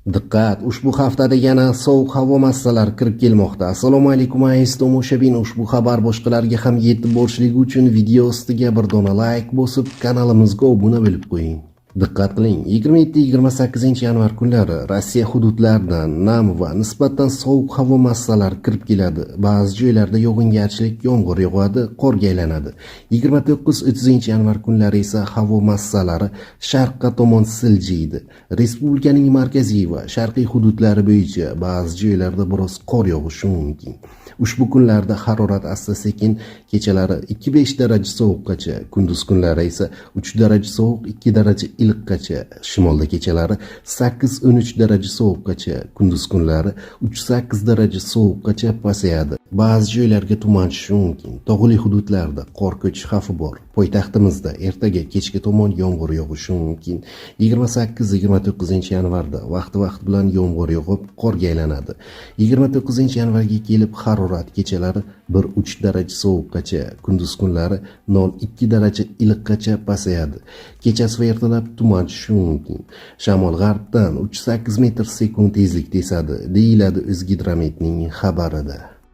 Diqqat, ushbu haftada yana sovuq havo massalari kirib kelmoqda. Assalomu alaykum aziz tomoshabin, ushbu xabar boshqalarga ham yetib borishligi uchun video ostiga bir dona like bosib, kanalimizga obuna bo'lib qo'ying. Diqqat qiling, 27-28 yanvar kunlari Rossiya hududlaridan nam va nisbatan sovuq havo massalari kirib keladi. Ba'zi joylarda yog'ingarchilik, yomg'ir yog'adi, qorga aylanadi. 29-30 yanvar kunlari esa havo massalari sharqqa tomon siljiydi. Respublikaning markaziy va sharqiy hududlari bo'yicha ba'zi joylarda biroz qor yog'ishi mumkin. Ushbu kunlarda harorat asta-sekin kechalari 2-5 daraja sovuqqacha, kunduz kunlari esa 3 daraja sovuq, 2 daraja iliqqacha, shimolda kechalari 8-13 daraja sovuqqacha, kunduz kunlari 3-8 daraja sovuqqacha pasayadi. Ba'zi joylarga tuman tushishi mumkin. Tog'li hududlarda qor ko'chish xavfi bor. Poytaxtimizda ertaga kechga tomon yomg'ir yog'ishi mumkin. 28-29 yanvarda vaqti bilan yomg'ir yog'ib, qorga aylanadi. 29 yanvarga kelib harorat kechalari 1-3 daraja sovuqqacha, kunduz kunlari 0-2 daraja iliqqacha pasayadi. Kechasi va ertalab tuman tushishi mumkin. Shamol g'arbdan 3-8 metr sekund tezlikda esadi, deyiladi O'zgidrometning xabarida.